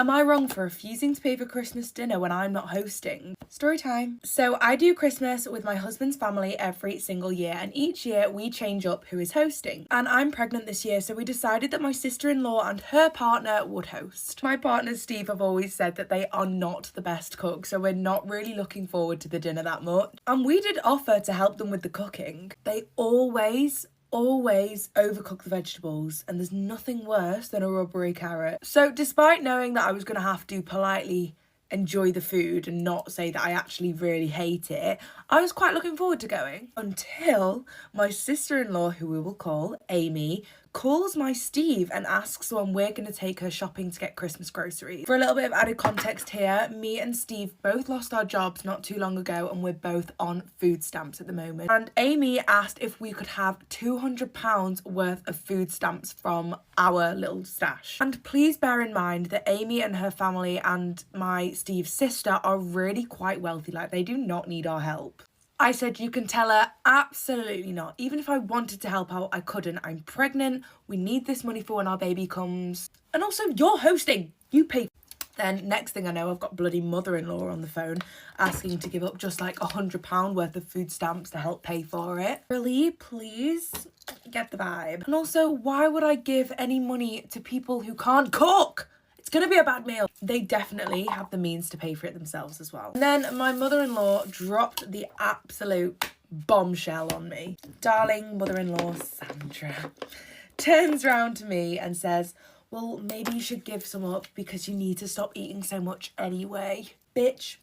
Am I wrong for refusing to pay for Christmas dinner when I'm not hosting? Story time. So I do Christmas with my husband's family every single year, and each year we change up who is hosting. And I'm pregnant this year, so we decided that my sister-in-law and her partner would host. My partner Steve have always said that they are not the best cook, so we're not really looking forward to the dinner that much. And we did offer to help them with the cooking. They always overcook the vegetables, and there's nothing worse than a rubbery carrot. So despite knowing that I was going to have to politely enjoy the food and not say that I actually really hate it, I was quite looking forward to going until my sister-in-law, who we will call Amy, calls my Steve and asks when we're going to take her shopping to get Christmas groceries. For a little bit of added context here, me and Steve both lost our jobs not too long ago, and we're both on food stamps at the moment. And Amy asked if we could have £200 worth of food stamps from our little stash. And please bear in mind that Amy and her family and my Steve's sister are really quite wealthy. Like, they do not need our help. I said, you can tell her, absolutely not. Even if I wanted to help out, I couldn't. I'm pregnant. We need this money for when our baby comes. And also, you're hosting. You pay. Then next thing I know, I've got bloody mother-in-law on the phone asking to give up just like £100 worth of food stamps to help pay for it. Really? Please? Get the vibe. And also, why would I give any money to people who can't cook? It's gonna be a bad meal. They definitely have the means to pay for it themselves as well. And then my mother-in-law dropped the absolute bombshell on me. Darling mother-in-law Sandra turns round to me and says, well, maybe you should give some up because you need to stop eating so much anyway. Bitch,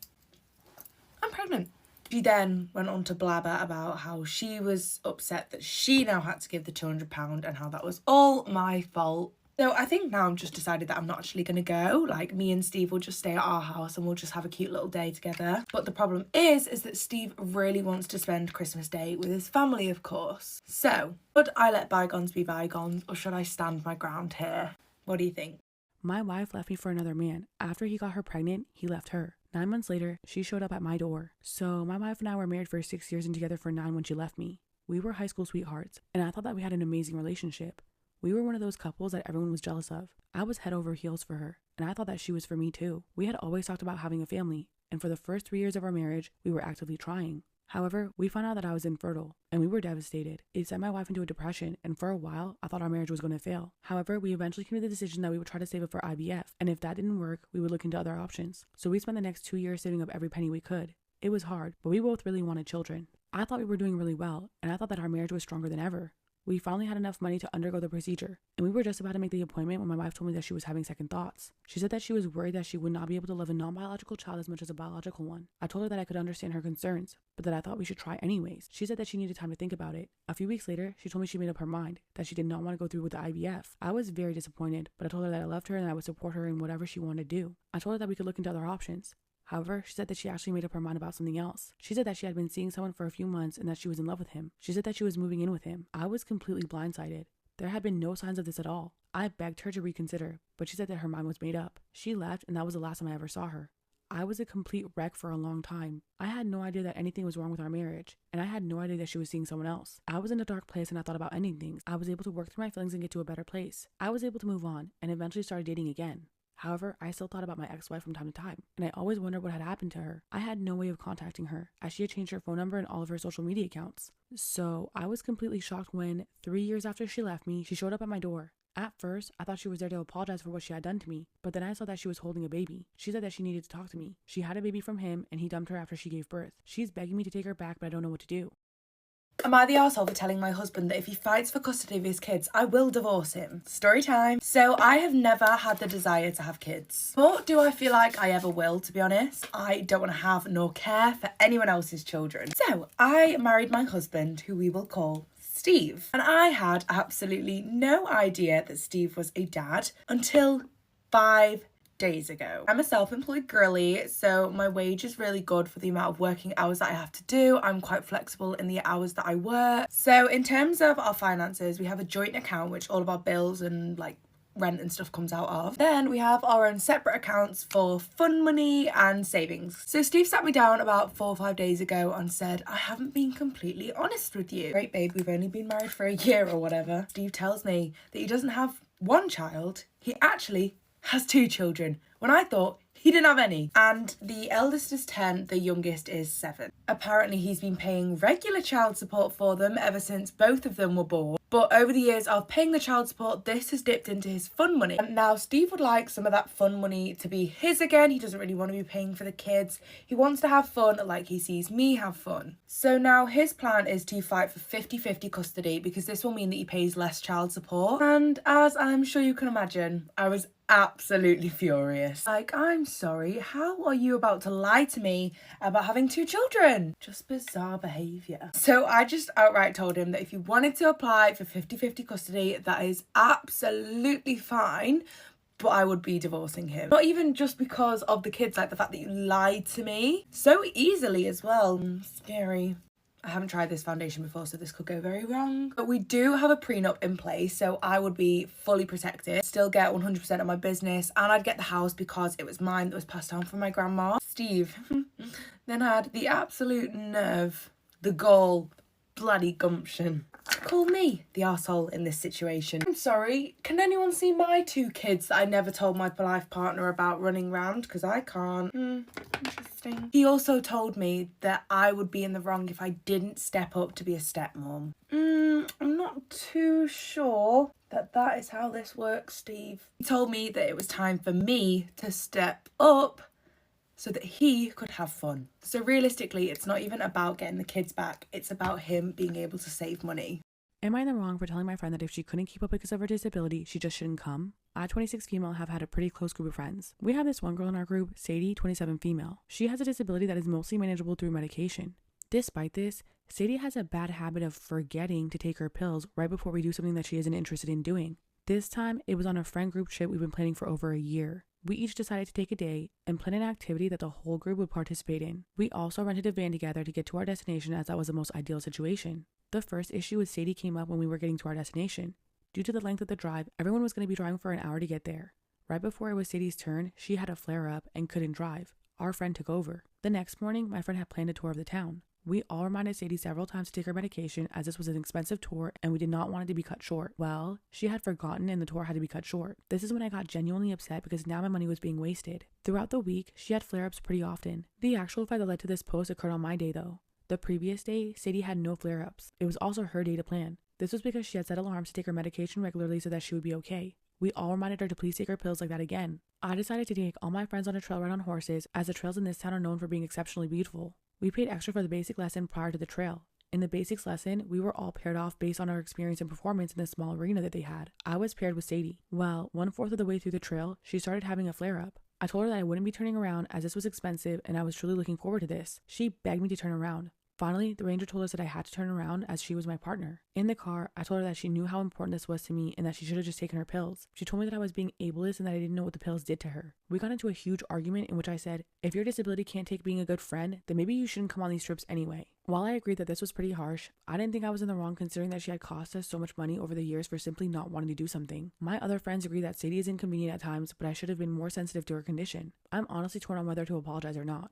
I'm pregnant. She then went on to blabber about how she was upset that she now had to give the £200 and how that was all my fault. So I think now I've just decided that I'm not actually going to go. Like, me and Steve will just stay at our house and we'll just have a cute little day together. But the problem is that Steve really wants to spend Christmas Day with his family, of course. So, should I let bygones be bygones, or should I stand my ground here? What do you think? My wife left me for another man. After he got her pregnant, he left her. 9 months later, she showed up at my door. So my wife and I were married for 6 years and together for 9 when she left me. We were high school sweethearts, and I thought that we had an amazing relationship. We were one of those couples that everyone was jealous of. I was head over heels for her, and I thought that she was for me too. We had always talked about having a family, and for the first 3 years of our marriage, we were actively trying. However, we found out that I was infertile, and we were devastated. It sent my wife into a depression, and for a while, I thought our marriage was going to fail. However, we eventually came to the decision that we would try to save up for IVF, and if that didn't work, we would look into other options. So we spent the next 2 years saving up every penny we could. It was hard, but we both really wanted children. I thought we were doing really well, and I thought that our marriage was stronger than ever. We finally had enough money to undergo the procedure, and we were just about to make the appointment when my wife told me that she was having second thoughts. She said that she was worried that she would not be able to love a non-biological child as much as a biological one. I told her that I could understand her concerns, but that I thought we should try anyways. She said that she needed time to think about it. A few weeks later, she told me she made up her mind, that she did not want to go through with the IVF. I was very disappointed, but I told her that I loved her and I would support her in whatever she wanted to do. I told her that we could look into other options. However, she said that she actually made up her mind about something else. She said that she had been seeing someone for a few months and that she was in love with him. She said that she was moving in with him. I was completely blindsided. There had been no signs of this at all. I begged her to reconsider, but she said that her mind was made up. She left, and that was the last time I ever saw her. I was a complete wreck for a long time. I had no idea that anything was wrong with our marriage, and I had no idea that she was seeing someone else. I was in a dark place and I thought about ending things. I was able to work through my feelings and get to a better place. I was able to move on and eventually started dating again. However, I still thought about my ex-wife from time to time, and I always wondered what had happened to her. I had no way of contacting her, as she had changed her phone number and all of her social media accounts. So I was completely shocked when, 3 years after she left me, she showed up at my door. At first, I thought she was there to apologize for what she had done to me, but then I saw that she was holding a baby. She said that she needed to talk to me. She had a baby from him, and he dumped her after she gave birth. She's begging me to take her back, but I don't know what to do. Am I the arsehole for telling my husband that if he fights for custody of his kids, I will divorce him? Story time. So I have never had the desire to have kids. Nor do I feel like I ever will, to be honest. I don't want to have nor care for anyone else's children. So I married my husband, who we will call Steve. And I had absolutely no idea that Steve was a dad until 5 days ago. I'm a self-employed girly, so my wage is really good for the amount of working hours that I have to do. I'm quite flexible in the hours that I work. So in terms of our finances, we have a joint account which all of our bills and like rent and stuff comes out of. Then we have our own separate accounts for fun money and savings. So Steve sat me down about 4 or 5 days ago and said, I haven't been completely honest with you. Great babe, we've only been married for a year or whatever. Steve tells me that he doesn't have one child, he actually has 2 children, when I thought he didn't have any. And the eldest is 10, the youngest is 7. Apparently he's been paying regular child support for them ever since both of them were born. But over the years of paying the child support, this has dipped into his fun money. And now Steve would like some of that fun money to be his again. He doesn't really want to be paying for the kids. He wants to have fun like he sees me have fun. So now his plan is to fight for 50-50 custody, because this will mean that he pays less child support. And as I'm sure you can imagine, I was absolutely furious. Like, I'm sorry, how are you about to lie to me about having 2 children? Just bizarre behaviour. So I just outright told him that if he wanted to apply for 50-50 custody, that is absolutely fine, but I would be divorcing him. Not even just because of the kids, like the fact that you lied to me so easily as well. Scary. I haven't tried this foundation before, so this could go very wrong. But we do have a prenup in place, so I would be fully protected, still get 100% of my business, and I'd get the house because it was mine that was passed down from my grandma. Steve then had the absolute nerve, the gall, bloody gumption to call me the arsehole in this situation. I'm sorry, can anyone see my 2 kids that I never told my life partner about running around? Because I can't. Interesting. He also told me that I would be in the wrong if I didn't step up to be a stepmom. I'm not too sure that is how this works, Steve. He told me that it was time for me to step up so that he could have fun. So realistically, it's not even about getting the kids back. It's about him being able to save money. Am I in the wrong for telling my friend that if she couldn't keep up because of her disability, she just shouldn't come? I, 26 female, have had a pretty close group of friends. We have this one girl in our group, Sadie, 27 female. She has a disability that is mostly manageable through medication. Despite this, Sadie has a bad habit of forgetting to take her pills right before we do something that she isn't interested in doing. This time, it was on a friend group trip we've been planning for over a year. We each decided to take a day and plan an activity that the whole group would participate in. We also rented a van together to get to our destination, as that was the most ideal situation. The first issue with Sadie came up when we were getting to our destination. Due to the length of the drive, everyone was going to be driving for an hour to get there. Right before it was Sadie's turn, she had a flare-up and couldn't drive. Our friend took over. The next morning, my friend had planned a tour of the town. We all reminded Sadie several times to take her medication, as this was an expensive tour and we did not want it to be cut short. Well, she had forgotten and the tour had to be cut short. This is when I got genuinely upset because now my money was being wasted. Throughout the week, she had flare-ups pretty often. The actual fight that led to this post occurred on my day though. The previous day, Sadie had no flare-ups. It was also her day to plan. This was because she had set alarms to take her medication regularly so that she would be okay. We all reminded her to please take her pills like that again. I decided to take all my friends on a trail ride on horses, as the trails in this town are known for being exceptionally beautiful. We paid extra for the basic lesson prior to the trail. In the basics lesson, we were all paired off based on our experience and performance in the small arena that they had. I was paired with Sadie. Well, 1/4 of the way through the trail, she started having a flare-up. I told her that I wouldn't be turning around as this was expensive and I was truly looking forward to this. She begged me to turn around. Finally, the ranger told us that I had to turn around as she was my partner. In the car, I told her that she knew how important this was to me and that she should have just taken her pills. She told me that I was being ableist and that I didn't know what the pills did to her. We got into a huge argument in which I said, if your disability can't take being a good friend, then maybe you shouldn't come on these trips anyway. While I agreed that this was pretty harsh, I didn't think I was in the wrong considering that she had cost us so much money over the years for simply not wanting to do something. My other friends agree that Sadie is inconvenient at times, but I should have been more sensitive to her condition. I'm honestly torn on whether to apologize or not.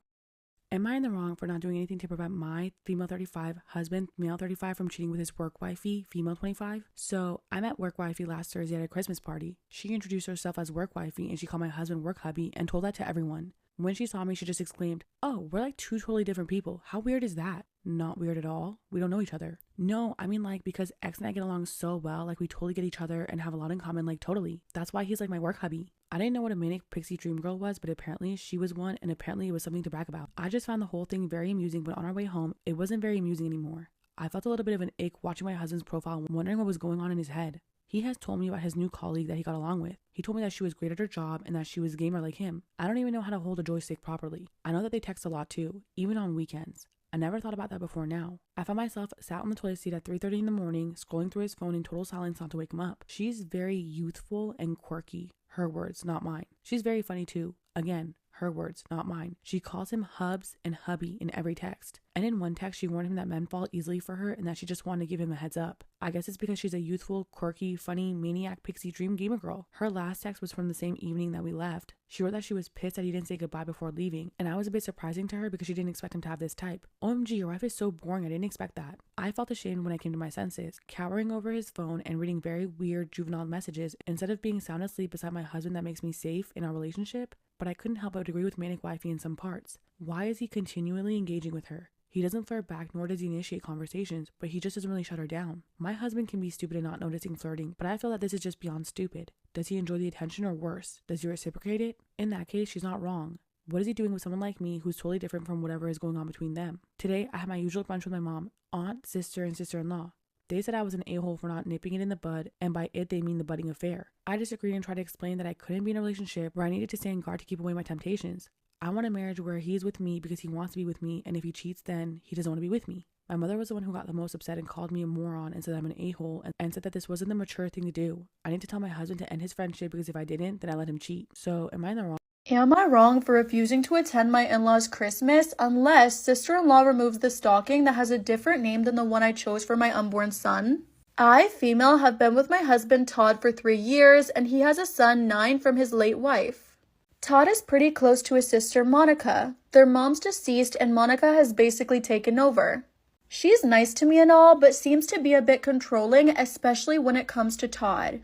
Am I in the wrong for not doing anything to prevent my female 35 husband, male 35, from cheating with his work wifey, female 25? So I met work wifey last Thursday at a Christmas party. She introduced herself as work wifey and she called my husband work hubby and told that to everyone. When she saw me, she just exclaimed, "Oh, we're like 2 totally different people. How weird is that?" Not weird at all. We don't know each other. No, I mean like because X and I get along so well, like we totally get each other and have a lot in common, like totally. That's why he's like my work hubby. I didn't know what a manic pixie dream girl was, but apparently she was one and apparently it was something to brag about. I just found the whole thing very amusing, but on our way home, it wasn't very amusing anymore. I felt a little bit of an ache watching my husband's profile and wondering what was going on in his head. He has told me about his new colleague that he got along with. He told me that she was great at her job and that she was a gamer like him. I don't even know how to hold a joystick properly. I know that they text a lot too, even on weekends. I never thought about that before now. I found myself sat on the toilet seat at 3:30 in the morning, scrolling through his phone in total silence not to wake him up. She's very youthful and quirky. Her words, not mine. She's very funny too. Again, her words, not mine. She calls him hubs and hubby in every text. And in one text, she warned him that men fall easily for her and that she just wanted to give him a heads up. I guess it's because she's a youthful, quirky, funny, maniac, pixie dream gamer girl. Her last text was from the same evening that we left. She wrote that she was pissed that he didn't say goodbye before leaving, and I was a bit surprising to her because she didn't expect him to have this type. OMG, your wife is so boring, I didn't expect that. I felt ashamed when I came to my senses, cowering over his phone and reading very weird juvenile messages instead of being sound asleep beside my husband that makes me safe in our relationship. but I couldn't help but agree with Manic Wifey in some parts. Why is he continually engaging with her? He doesn't flirt back, nor does he initiate conversations, but he just doesn't really shut her down. My husband can be stupid and not noticing flirting, but I feel that this is just beyond stupid. Does he enjoy the attention, or worse, does he reciprocate it? In that case, she's not wrong. What is he doing with someone like me who's totally different from whatever is going on between them? Today, I had my usual brunch with my mom, aunt, sister, and sister-in-law. They said I was an a-hole for not nipping it in the bud, and by it they mean the budding affair. I disagreed and tried to explain that I couldn't be in a relationship where I needed to stay on guard to keep away my temptations. I want a marriage where he's with me because he wants to be with me, and if he cheats, then he doesn't want to be with me. My mother was the one who got the most upset and called me a moron and said I'm an a-hole and said that this wasn't the mature thing to do. I need to tell my husband to end his friendship because if I didn't, then I let him cheat. So, am I in the wrong? Am I wrong for refusing to attend my in-laws' Christmas unless sister-in-law removes the stocking that has a different name than the one I chose for my unborn son? I, female, have been with my husband Todd for 3 years, and he has a son 9 from his late wife. Todd is pretty close to his sister Monica. Their mom's deceased, and Monica has basically taken over. She's nice to me and all, but seems to be a bit controlling, especially when it comes to Todd.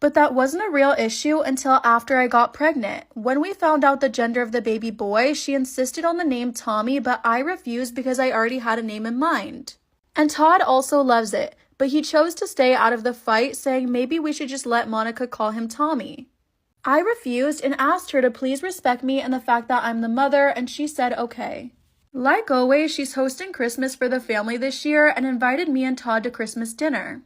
But that wasn't a real issue until after I got pregnant. When we found out the gender of the baby boy, she insisted on the name Tommy, but I refused because I already had a name in mind. And Todd also loves it, but he chose to stay out of the fight, saying maybe we should just let Monica call him Tommy. I refused and asked her to please respect me and the fact that I'm the mother, and she said okay. Like always, she's hosting Christmas for the family this year and invited me and Todd to Christmas dinner.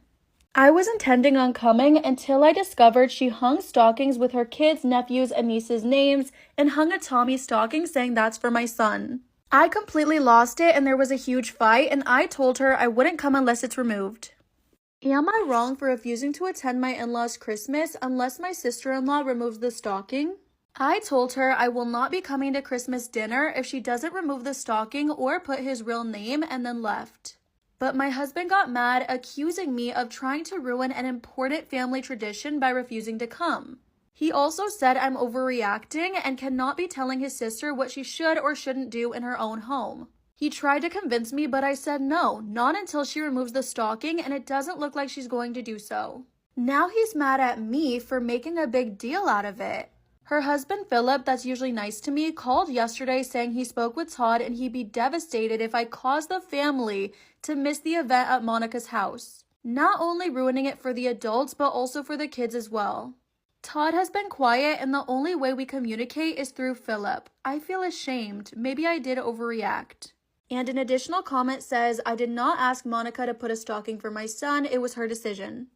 I was intending on coming until I discovered she hung stockings with her kids, nephews, and nieces' names and hung a Tommy stocking saying that's for my son. I completely lost it and there was a huge fight, and I told her I wouldn't come unless it's removed. Am I wrong for refusing to attend my in-laws' Christmas unless my sister-in-law removes the stocking? I told her I will not be coming to Christmas dinner if she doesn't remove the stocking or put his real name, and then left. But my husband got mad, accusing me of trying to ruin an important family tradition by refusing to come. He also said I'm overreacting and cannot be telling his sister what she should or shouldn't do in her own home. He tried to convince me, but I said no, not until she removes the stocking, and it doesn't look like she's going to do so. Now he's mad at me for making a big deal out of it. Her husband, Philip, that's usually nice to me, called yesterday saying he spoke with Todd and he'd be devastated if I caused the family to miss the event at Monica's house. Not only ruining it for the adults, but also for the kids as well. Todd has been quiet, and the only way we communicate is through Philip. I feel ashamed. Maybe I did overreact. And an additional comment says, I did not ask Monica to put a stocking for my son. It was her decision.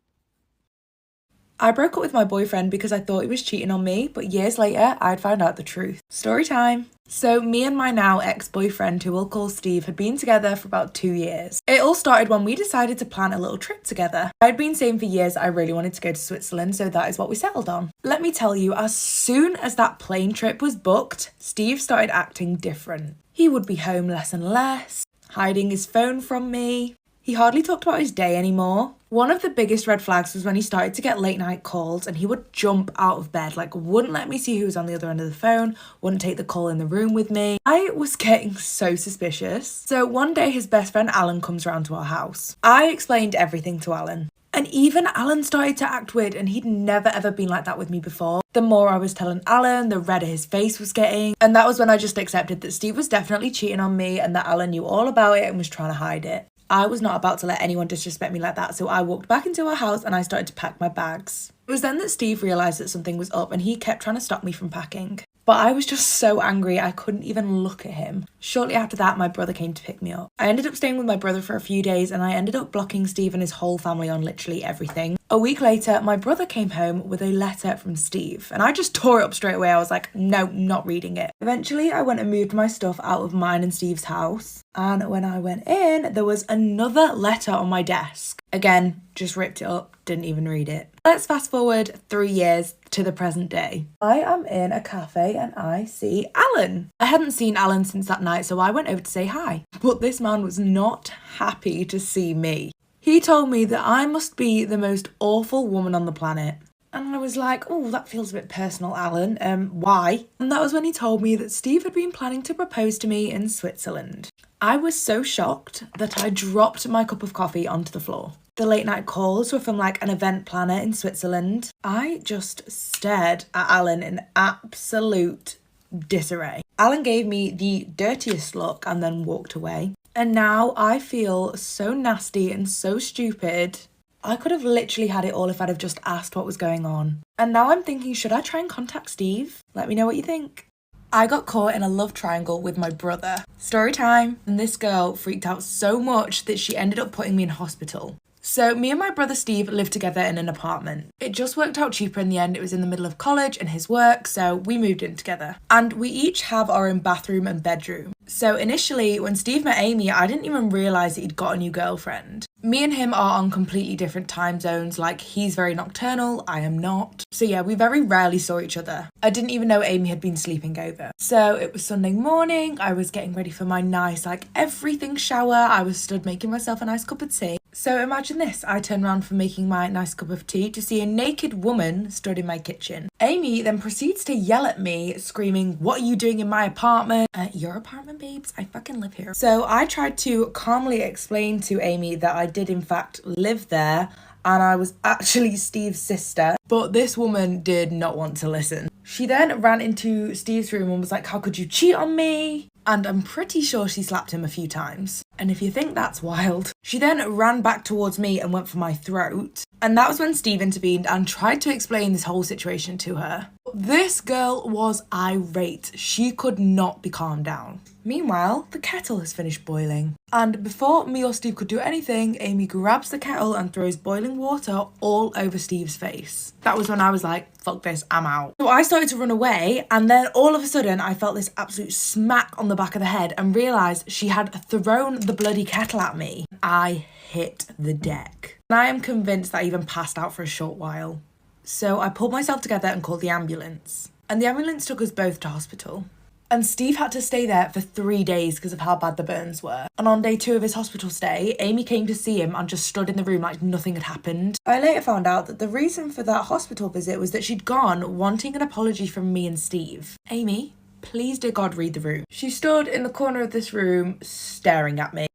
I broke up with my boyfriend because I thought he was cheating on me, but years later, I'd found out the truth. Story time. So me and my now ex-boyfriend, who we'll call Steve, had been together for about 2 years. It all started when we decided to plan a little trip together. I'd been saying for years I really wanted to go to Switzerland, so that is what we settled on. Let me tell you, as soon as that plane trip was booked, Steve started acting different. He would be home less and less, hiding his phone from me. He hardly talked about his day anymore. One of the biggest red flags was when he started to get late night calls and he would jump out of bed, wouldn't let me see who was on the other end of the phone, wouldn't take the call in the room with me. I was getting so suspicious. So one day his best friend Alan comes round to our house. I explained everything to Alan. And even Alan started to act weird, and he'd never ever been like that with me before. The more I was telling Alan, the redder his face was getting. And that was when I just accepted that Steve was definitely cheating on me and that Alan knew all about it and was trying to hide it. I was not about to let anyone disrespect me like that, so I walked back into our house and I started to pack my bags. It was then that Steve realised that something was up and he kept trying to stop me from packing. But I was just so angry I couldn't even look at him. Shortly after that, my brother came to pick me up. I ended up staying with my brother for a few days and I ended up blocking Steve and his whole family on literally everything. A week later, my brother came home with a letter from Steve and I just tore it up straight away. I was like, no, not reading it. Eventually, I went and moved my stuff out of mine and Steve's house. And when I went in, there was another letter on my desk. Again, just ripped it up, didn't even read it. Let's fast forward 3 years to the present day. I am in a cafe and I see Alan. I hadn't seen Alan since that night, so I went over to say hi. But this man was not happy to see me. He told me that I must be the most awful woman on the planet. And I was like, oh, that feels a bit personal, Alan. Why? And that was when he told me that Steve had been planning to propose to me in Switzerland. I was so shocked that I dropped my cup of coffee onto the floor. The late night calls were from an event planner in Switzerland. I just stared at Alan in absolute disarray. Alan gave me the dirtiest look and then walked away. And now I feel so nasty and so stupid. I could have literally had it all if I'd have just asked what was going on. And now I'm thinking, should I try and contact Steve? Let me know what you think. I got caught in a love triangle with my brother. Story time. And this girl freaked out so much that she ended up putting me in hospital. So me and my brother Steve lived together in an apartment. It just worked out cheaper in the end. It was in the middle of college and his work, so we moved in together. And we each have our own bathroom and bedroom. So initially, when Steve met Amy, I didn't even realise that he'd got a new girlfriend. Me and him are on completely different time zones, like he's very nocturnal, I am not. So yeah, we very rarely saw each other. I didn't even know Amy had been sleeping over. So it was Sunday morning, I was getting ready for my nice, everything shower. I was stood making myself a nice cup of tea. So imagine this, I turned around from making my nice cup of tea to see a naked woman stood in my kitchen. Amy then proceeds to yell at me, screaming, "What are you doing in my apartment?" Your apartment, babes? I fucking live here. So I tried to calmly explain to Amy that I did in fact live there and I was actually Steve's sister, but this woman did not want to listen. She then ran into Steve's room and was like, "How could you cheat on me?" And I'm pretty sure she slapped him a few times. And if you think that's wild, she then ran back towards me and went for my throat. And that was when Steve intervened and tried to explain this whole situation to her. This girl was irate. She could not be calmed down. Meanwhile, the kettle has finished boiling. And before me or Steve could do anything, Amy grabs the kettle and throws boiling water all over Steve's face. That was when I was like, fuck this, I'm out. So I started to run away, and then all of a sudden I felt this absolute smack on the back of the head and realised she had thrown the bloody kettle at me. I hit the deck. And I am convinced that I even passed out for a short while. So I pulled myself together and called the ambulance. And the ambulance took us both to hospital. And Steve had to stay there for 3 days because of how bad the burns were. And on day 2 of his hospital stay, Amy came to see him and just stood in the room like nothing had happened. I later found out that the reason for that hospital visit was that she'd gone wanting an apology from me and Steve. Amy, please dear God, read the room. She stood in the corner of this room staring at me.